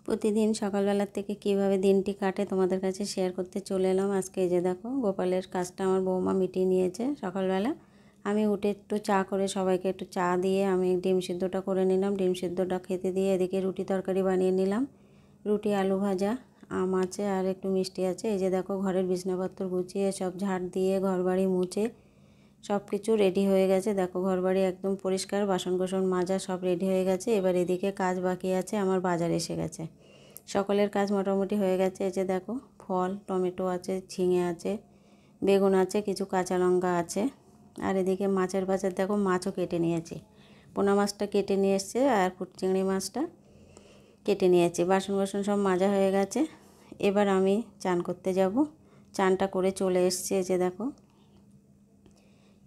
প্রতিদিন সকালবেলার থেকে কিভাবে দিনটি কাটে তোমাদের কাছে শেয়ার করতে চলে এলাম। আজকে এই যে দেখো গোপালের কাজটা আমার বৌমা মিটিয়ে নিয়েছে। সকালবেলা আমি উঠে একটু চা করে সবাইকে একটু চা দিয়ে আমি ডিম সিদ্ধটা করে নিলাম। ডিম সিদ্ধটা খেতে দিয়ে এদিকে রুটি তরকারি বানিয়ে নিলাম। রুটি আলু ভাজা, আম আছে আর একটু মিষ্টি আছে। এই যে দেখো ঘরের বিছানাপত্র গুছিয়ে সব ঝাড় দিয়ে ঘরবাড়ি মুছে সব কিছু রেডি হয়ে গেছে। দেখো ঘরবাড়ি একদম পরিষ্কার, বাসন কোসন মাজা সব রেডি হয়ে গেছে। এবার এদিকে কাজ বাকি আছে, আমার বাজার এসে গেছে। সকলের কাজ মোটামুটি হয়ে গেছে। এই যে দেখো ফল, টমেটো আছে, ঝিঙে আছে, বেগুন আছে, কিছু কাঁচা লঙ্কা আছে। আর এদিকে মাছের বাজার দেখো মাছও কেটে নিয়েছি। পোনা মাছটা কেটে নিয়ে এসছে আর চিংড়ি মাছটা কেটে নিয়েছি। বাসন বাসন সব মাজা হয়ে গেছে। এবার আমি চান করতে যাব। চানটা করে চলে এসছে। এই যে দেখো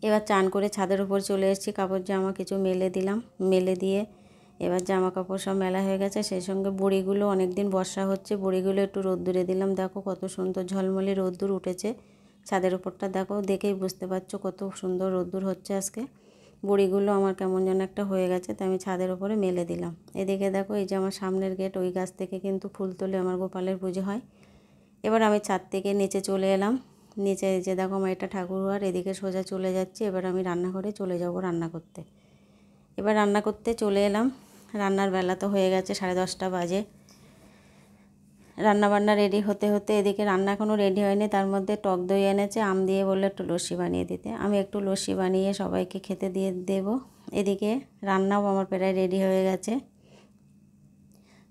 এবার চান করে ছাদের উপর চলে এসেছি। কাপড় জামা কিছু মেলে দিলাম। মেলে দিয়ে এবার জামা কাপড় সব মেলা হয়ে গেছে। সেই সঙ্গে বড়িগুলো অনেক দিন বর্ষা হচ্ছে, বড়িগুলো একটু রোদ্দুরে দিলাম। দেখো কত সুন্দর ঝলমলে রোদ্দুর উঠেছে ছাদের উপরটা। দেখো দেখেই বুঝতে পারছো কত সুন্দর রোদ্দুর হচ্ছে আজকে। বড়িগুলো আমার কেমন যেন একটা হয়ে গেছে, তাই আমি ছাদের উপরে মেলে দিলাম। এদিকে দেখো এই যে আমার সামনের গেট, ওই গাছ থেকে কিন্তু ফুল তুলে আমার গোপালের পুজো হয়। এবার আমি ছাদ থেকে নিচে চলে এলাম। নিচে যে দেখো আমার এটা ঠাকুরঘর, এদিকে সোজা চলে যাচ্ছে। এবার আমি রান্নাঘরে চলে যাব রান্না করতে। এবার রান্না করতে চলে এলাম। রান্নার বেলা তো হয়ে গেছে, 10:30 বাজে। রান্নাবান্না রেডি হতে হতে এদিকে রান্না এখনও রেডি হয়নি। তার মধ্যে টক দই এনেছে, আম দিয়ে বললে একটু লস্যি বানিয়ে দিতে। আমি একটু লস্যি বানিয়ে সবাইকে খেতে দিয়ে দেব। এদিকে রান্নাও আমার প্রায় রেডি হয়ে গেছে।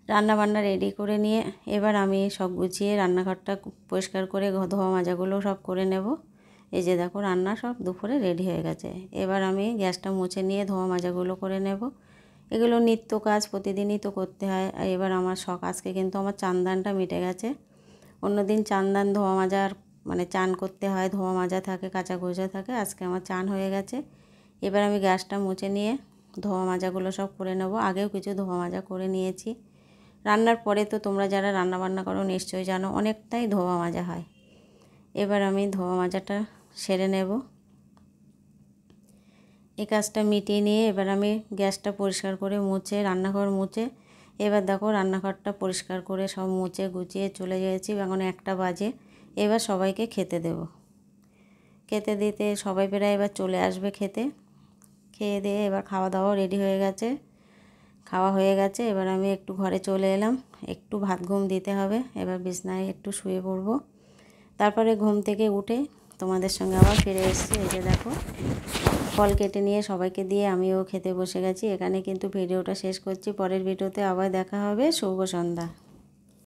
রান্নাবান্না রেডি করে নিয়ে এবার আমি সব গুছিয়ে রান্নাঘরটা পরিষ্কার করে ধোয়া মাজাগুলো সব করে নেব। এই যে দেখো রান্না সব দুপুরে রেডি হয়ে গেছে। এবার আমি গ্যাসটা মুছে নিয়ে ধোয়া মাজাগুলো করে নেব। এগুলো নিত্য কাজ, প্রতিদিনই তো করতে হয়। আর এবার আমার শখ, আজকে কিন্তু আমার চানদানটা মিটে গেছে। অন্যদিন চানদান ধোয়া মাজার মানে চান করতে হয়, ধোয়া মাজা থাকে, কাঁচা গোজা থাকে। আজকে আমার চান হয়ে গেছে। এবার আমি গ্যাসটা মুছে নিয়ে ধোয়া মাজাগুলো সব করে নেব। আগেও কিছু ধোয়া মাজা করে নিয়েছি। রান্নার পরে তো তোমরা যারা রান্না বান্না করো নিশ্চয়ই জানো অনেকটাই ধোয়া মাজা হয়। এবার আমি ধোয়া মাজাটা সেরে নেব। এই কাজটা মিটিয়ে নিয়ে এবার আমি গ্যাসটা পরিষ্কার করে মুছে রান্নাঘর মুছে এবার দেখো রান্নাঘরটা পরিষ্কার করে সব মুছে গুছিয়ে চলে গেছি। এখন 1টা বাজে। এবার সবাইকে খেতে দেব। খেতে দিতে সবাই প্রায় এবার চলে আসবে খেতে। খেয়ে দিয়ে এবার খাওয়া দাওয়া রেডি হয়ে গেছে, খাওয়া হয়ে গেছে। এবার আমি একটু ঘরে চলে এলাম, একটু ভাত ঘুম দিতে হবে। এবার বিছনায় একটু শুয়ে পড়ব। তারপরে ঘুম থেকে উঠে তোমাদের সঙ্গে আবার ফিরে এসেছি। এই যে দেখো ফল কেটে নিয়ে সবাইকে দিয়ে আমিও খেতে বসে গেছি। এখানে কিন্তু ভিডিওটা শেষ করছি। পরের ভিডিওতে আবার দেখা হবে। শুভ সন্ধ্যা।